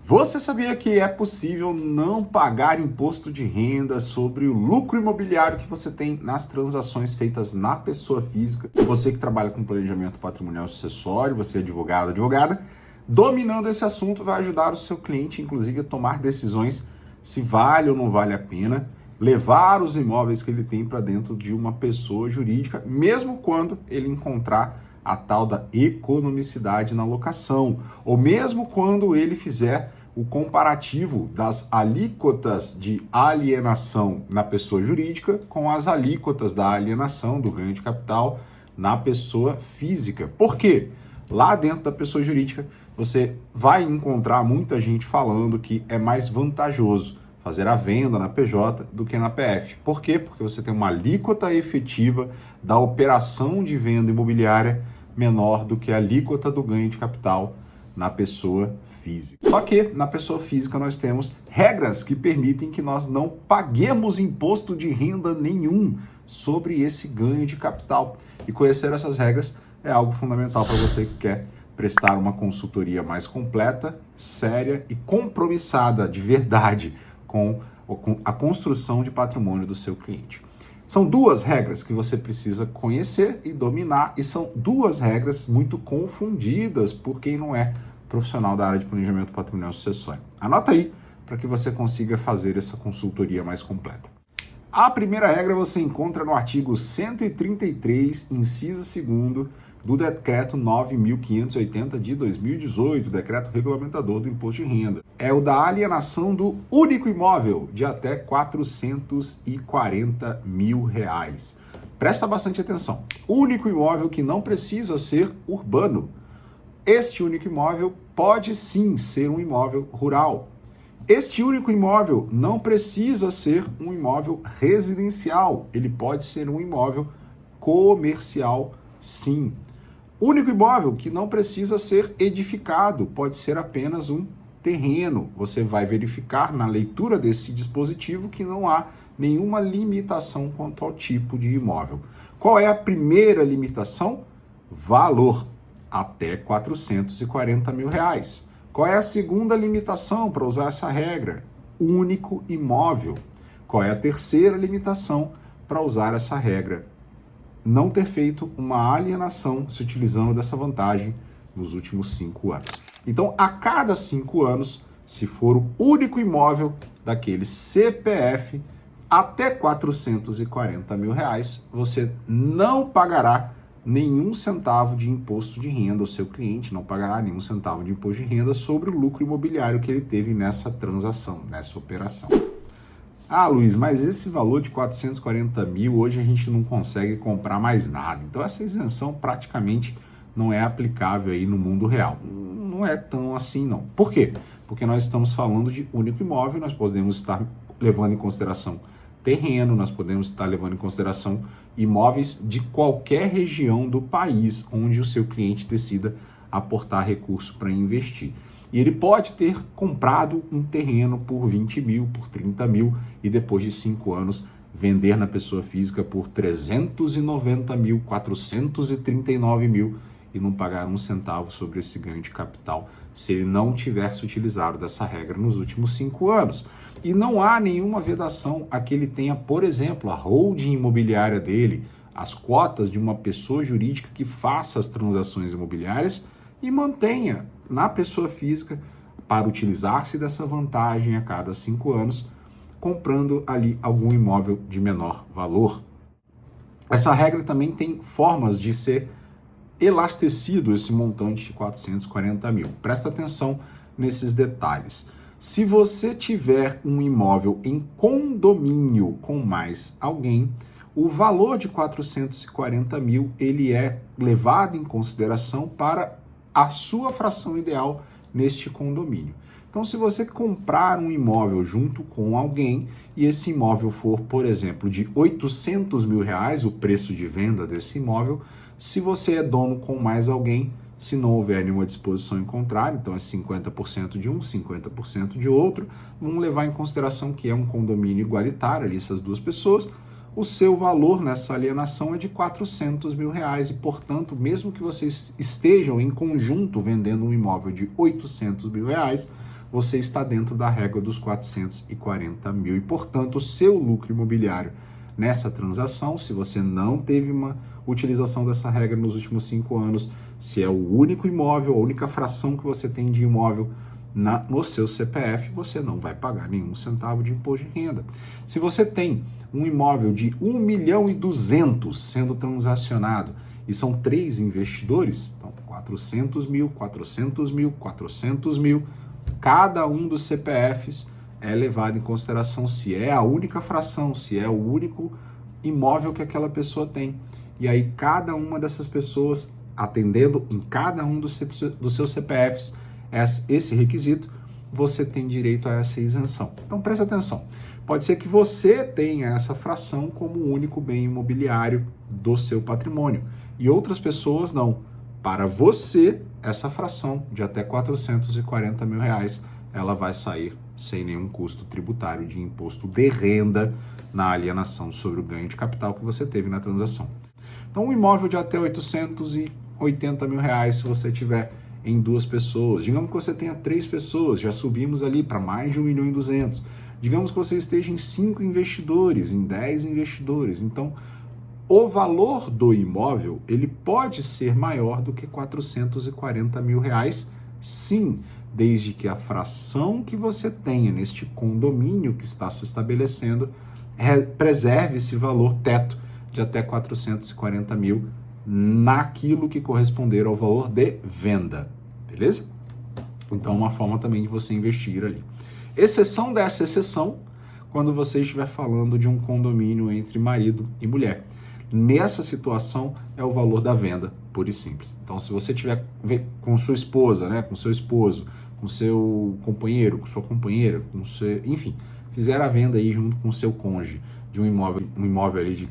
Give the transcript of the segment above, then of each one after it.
Você sabia que é possível não pagar imposto de renda sobre o lucro imobiliário que você tem nas transações feitas na pessoa física? Você que trabalha com planejamento patrimonial sucessório, você é advogado, advogada, dominando esse assunto vai ajudar o seu cliente, inclusive, a tomar decisões se vale ou não vale a pena levar os imóveis que ele tem para dentro de uma pessoa jurídica, mesmo quando ele encontrar a tal da economicidade na locação, ou mesmo quando ele fizer o comparativo das alíquotas de alienação na pessoa jurídica com as alíquotas da alienação do ganho de capital na pessoa física. Por quê? Lá dentro da pessoa jurídica, você vai encontrar muita gente falando que é mais vantajoso fazer a venda na PJ do que na PF. Por quê? Porque você tem uma alíquota efetiva da operação de venda imobiliária menor do que a alíquota do ganho de capital na pessoa física. Só que na pessoa física nós temos regras que permitem que nós não paguemos imposto de renda nenhum sobre esse ganho de capital. E conhecer essas regras é algo fundamental para você que quer prestar uma consultoria mais completa, séria e compromissada de verdade com a construção de patrimônio do seu cliente. São duas regras que você precisa conhecer e dominar, e são duas regras muito confundidas por quem não é profissional da área de planejamento patrimonial sucessório. Anota aí para que você consiga fazer essa consultoria mais completa. A primeira regra você encontra no artigo 133, inciso 2º, do Decreto 9.580 de 2018, Decreto Regulamentador do Imposto de Renda. É o da alienação do único imóvel de até R$440 mil. Presta bastante atenção. Único imóvel que não precisa ser urbano. Este único imóvel pode sim ser um imóvel rural. Este único imóvel não precisa ser um imóvel residencial. Ele pode ser um imóvel comercial, sim. Único imóvel que não precisa ser edificado, pode ser apenas um terreno. Você vai verificar na leitura desse dispositivo que não há nenhuma limitação quanto ao tipo de imóvel. Qual é a primeira limitação? Valor, até R$440 mil. Qual é a segunda limitação para usar essa regra? Único imóvel. Qual é a terceira limitação para usar essa regra? Não ter feito uma alienação se utilizando dessa vantagem nos últimos 5 anos. Então, a cada 5 anos, se for o único imóvel daquele CPF até R$440 mil, você não pagará nenhum centavo de imposto de renda, o seu cliente não pagará nenhum centavo de imposto de renda sobre o lucro imobiliário que ele teve nessa transação, nessa operação. Ah, Luiz, mas esse valor de 440 mil, hoje a gente não consegue comprar mais nada. Então essa isenção praticamente não é aplicável aí no mundo real. Não é tão assim não. Por quê? Porque nós estamos falando de único imóvel, nós podemos estar levando em consideração terreno, nós podemos estar levando em consideração imóveis de qualquer região do país onde o seu cliente decida aportar recurso para investir. E ele pode ter comprado um terreno por 20 mil, por 30 mil, e depois de 5 anos vender na pessoa física por 390 mil, 439 mil e não pagar um centavo sobre esse ganho de capital se ele não tivesse utilizado dessa regra nos últimos 5 anos. E não há nenhuma vedação a que ele tenha, por exemplo, a holding imobiliária dele, as cotas de uma pessoa jurídica que faça as transações imobiliárias e mantenha na pessoa física para utilizar-se dessa vantagem a cada 5 anos, comprando ali algum imóvel de menor valor. Essa regra também tem formas de ser elastecido esse montante de 440 mil. Presta atenção nesses detalhes. Se você tiver um imóvel em condomínio com mais alguém, o valor de 440 mil ele é levado em consideração para a sua fração ideal neste condomínio. Então, se você comprar um imóvel junto com alguém e esse imóvel for, por exemplo, de 800 mil reais, o preço de venda desse imóvel, se você é dono com mais alguém, se não houver nenhuma disposição em contrário, então é 50% de um, 50% de outro, vamos levar em consideração que é um condomínio igualitário, ali essas duas pessoas, o seu valor nessa alienação é de 400 mil reais e, portanto, mesmo que vocês estejam em conjunto vendendo um imóvel de 800 mil reais, você está dentro da regra dos 440 mil e, portanto, o seu lucro imobiliário nessa transação, se você não teve uma utilização dessa regra nos últimos 5 anos, se é o único imóvel, a única fração que você tem de imóvel no seu CPF, você não vai pagar nenhum centavo de imposto de renda. Se você tem um imóvel de 1.200.000 sendo transacionado e são 3 investidores, então 400 mil, 400 mil, 400 mil, cada um dos CPFs é levado em consideração se é a única fração, se é o único imóvel que aquela pessoa tem. E aí cada uma dessas pessoas, atendendo em cada um dos seus CPFs esse requisito, você tem direito a essa isenção. Então preste atenção. Pode ser que você tenha essa fração como o único bem imobiliário do seu patrimônio e outras pessoas não. Para você, essa fração de até 440 mil reais, ela vai sair sem nenhum custo tributário de imposto de renda na alienação sobre o ganho de capital que você teve na transação. Então, um imóvel de até 880 mil reais, se você tiver em 2 pessoas. Digamos que você tenha 3 pessoas, já subimos ali para mais de 1.200.000. Digamos que você esteja em 5 investidores, em 10 investidores. Então, o valor do imóvel, ele pode ser maior do que 440 mil reais, sim, desde que a fração que você tenha neste condomínio que está se estabelecendo preserve esse valor teto de até 440 mil naquilo que corresponder ao valor de venda, beleza? Então, uma forma também de você investir ali. Exceção dessa exceção, quando você estiver falando de um condomínio entre marido e mulher. Nessa situação, é o valor da venda, pura e simples. Então, se você tiver com sua esposa, né, com seu esposo, com seu companheiro, com sua companheira, com seu, enfim, fizer a venda aí junto com o seu cônjuge de um imóvel ali de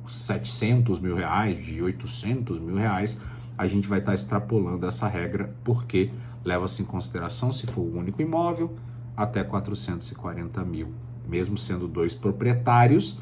700 mil reais, de 800 mil reais, a gente vai estar extrapolando essa regra, porque leva-se em consideração, se for o único imóvel, até 440 mil. Mesmo sendo 2 proprietários,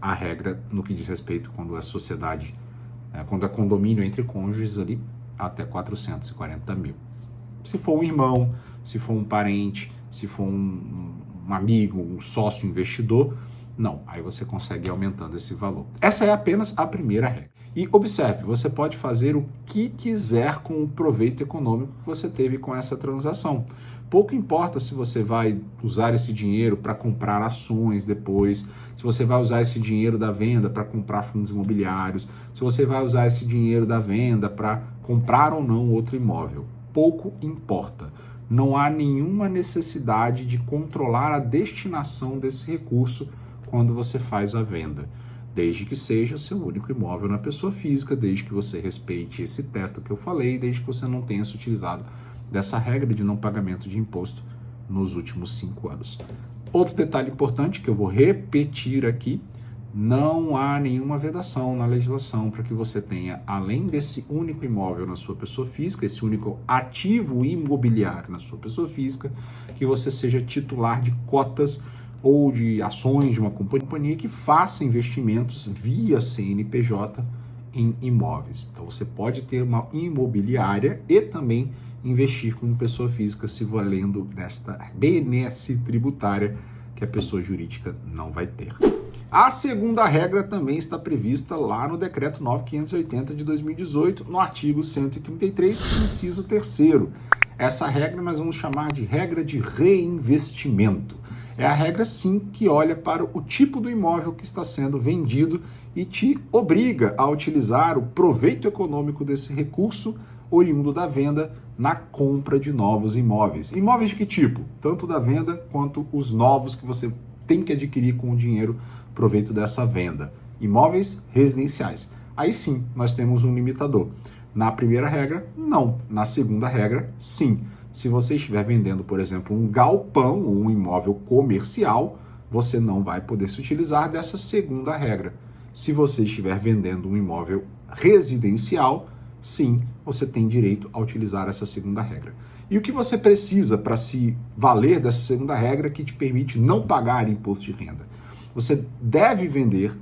a regra no que diz respeito quando é sociedade, quando é condomínio entre cônjuges ali, até 440 mil. Se for um irmão, se for um parente, se for um amigo, um sócio investidor, não, aí você consegue ir aumentando esse valor. Essa é apenas a primeira regra. E observe, você pode fazer o que quiser com o proveito econômico que você teve com essa transação. Pouco importa se você vai usar esse dinheiro para comprar ações depois, se você vai usar esse dinheiro da venda para comprar fundos imobiliários, se você vai usar esse dinheiro da venda para comprar ou não outro imóvel. Pouco importa. Não há nenhuma necessidade de controlar a destinação desse recurso quando você faz a venda, desde que seja o seu único imóvel na pessoa física, desde que você respeite esse teto que eu falei, desde que você não tenha se utilizado dessa regra de não pagamento de imposto nos últimos 5 anos. Outro detalhe importante que eu vou repetir aqui, não há nenhuma vedação na legislação para que você tenha, além desse único imóvel na sua pessoa física, esse único ativo imobiliário na sua pessoa física, que você seja titular de cotas ou de ações de uma companhia que faça investimentos via CNPJ em imóveis. Então você pode ter uma imobiliária e também investir como pessoa física, se valendo desta benesse tributária que a pessoa jurídica não vai ter. A segunda regra também está prevista lá no Decreto 9.580 de 2018, no artigo 133, inciso 3º. Essa regra nós vamos chamar de regra de reinvestimento. É a regra, sim, que olha para o tipo do imóvel que está sendo vendido e te obriga a utilizar o proveito econômico desse recurso oriundo da venda na compra de novos imóveis. Imóveis de que tipo? Tanto da venda quanto os novos que você tem que adquirir com o dinheiro proveito dessa venda. Imóveis residenciais. Aí sim, nós temos um limitador. Na primeira regra, não. Na segunda regra, sim. Se você estiver vendendo, por exemplo, um galpão ou um imóvel comercial, você não vai poder se utilizar dessa segunda regra. Se você estiver vendendo um imóvel residencial, sim, você tem direito a utilizar essa segunda regra. E o que você precisa para se valer dessa segunda regra que te permite não pagar imposto de renda? Você deve vender,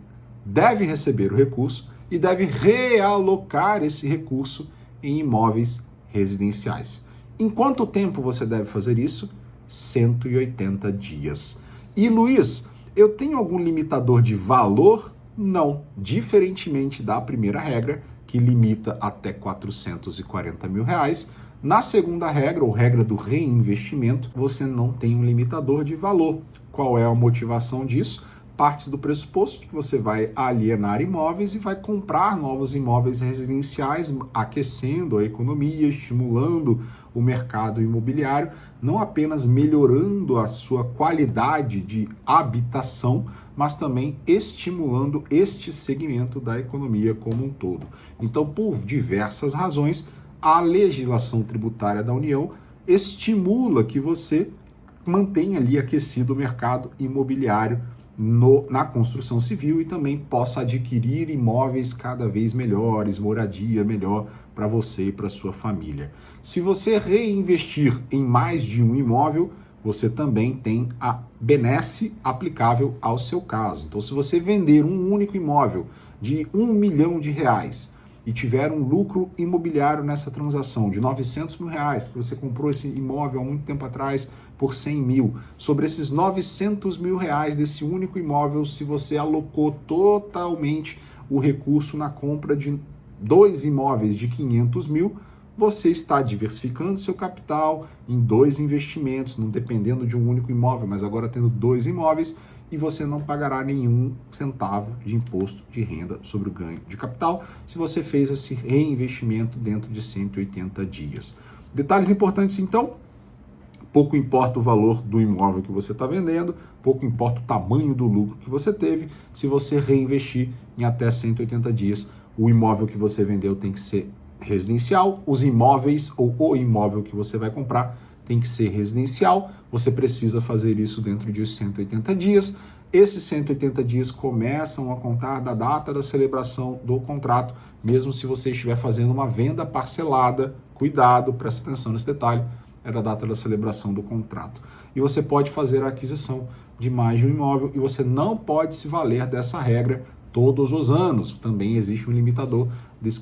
deve receber o recurso e deve realocar esse recurso em imóveis residenciais. Em quanto tempo você deve fazer isso? 180 dias. E Luiz, eu tenho algum limitador de valor? Não. Diferentemente da primeira regra, que limita até 440 mil reais, na segunda regra, ou regra do reinvestimento, você não tem um limitador de valor. Qual é a motivação disso? Parte do pressuposto que você vai alienar imóveis e vai comprar novos imóveis residenciais, aquecendo a economia, estimulando o mercado imobiliário, não apenas melhorando a sua qualidade de habitação, mas também estimulando este segmento da economia como um todo. Então, por diversas razões, a legislação tributária da União estimula que você mantenha ali aquecido o mercado imobiliário na construção civil e também possa adquirir imóveis cada vez melhores, moradia melhor para você e para sua família. Se você reinvestir em mais de um imóvel, você também tem a benesse aplicável ao seu caso. Então, se você vender um único imóvel de R$ 1 milhão e tiver um lucro imobiliário nessa transação de 900 mil reais, porque você comprou esse imóvel há muito tempo atrás por 100 mil, sobre esses 900 mil reais desse único imóvel, se você alocou totalmente o recurso na compra de 2 imóveis de 500 mil, você está diversificando seu capital em 2 investimentos, não dependendo de um único imóvel, mas agora tendo 2 imóveis, e você não pagará nenhum centavo de imposto de renda sobre o ganho de capital se você fez esse reinvestimento dentro de 180 dias. Detalhes importantes, então: pouco importa o valor do imóvel que você está vendendo, pouco importa o tamanho do lucro que você teve. Se você reinvestir em até 180 dias, o imóvel que você vendeu tem que ser residencial, os imóveis ou o imóvel que você vai comprar tem que ser residencial. Você precisa fazer isso dentro de 180 dias. Esses 180 dias começam a contar da data da celebração do contrato, mesmo se você estiver fazendo uma venda parcelada. Cuidado, presta atenção nesse detalhe, é da data da celebração do contrato. E você pode fazer a aquisição de mais de um imóvel e você não pode se valer dessa regra todos os anos. Também existe um limitador,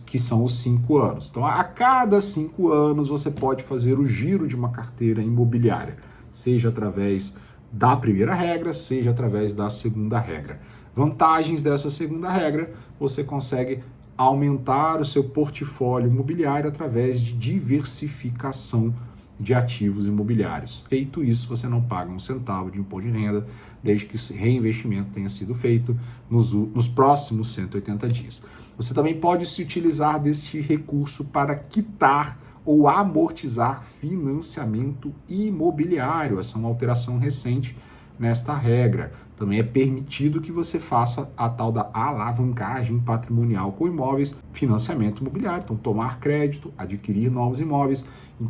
que são os 5 anos. Então, a cada 5 anos, você pode fazer o giro de uma carteira imobiliária, seja através da primeira regra, seja através da segunda regra. Vantagens dessa segunda regra: você consegue aumentar o seu portfólio imobiliário através de diversificação de ativos imobiliários. Feito isso, você não paga um centavo de imposto de renda, desde que esse reinvestimento tenha sido feito nos próximos 180 dias. Você também pode se utilizar deste recurso para quitar ou amortizar financiamento imobiliário. Essa é uma alteração recente nesta regra. Também é permitido que você faça a tal da alavancagem patrimonial com imóveis, financiamento imobiliário. Então, tomar crédito, adquirir novos imóveis,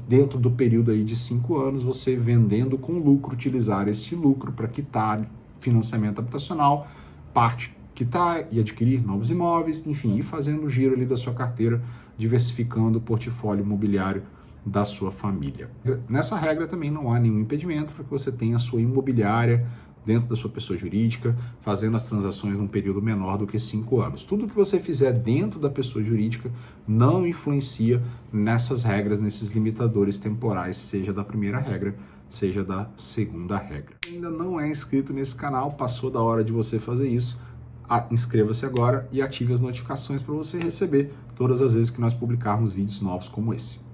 dentro do período aí de 5 anos, você vendendo com lucro, utilizar este lucro para quitar financiamento habitacional, quitar e adquirir novos imóveis, enfim, ir fazendo o giro ali da sua carteira, diversificando o portfólio imobiliário da sua família. Nessa regra também não há nenhum impedimento para que você tenha a sua imobiliária dentro da sua pessoa jurídica, fazendo as transações num período menor do que 5 anos. Tudo que você fizer dentro da pessoa jurídica não influencia nessas regras, nesses limitadores temporais, seja da primeira regra, seja da segunda regra. Se ainda não é inscrito nesse canal, passou da hora de você fazer isso. Inscreva-se agora e ative as notificações para você receber todas as vezes que nós publicarmos vídeos novos como esse.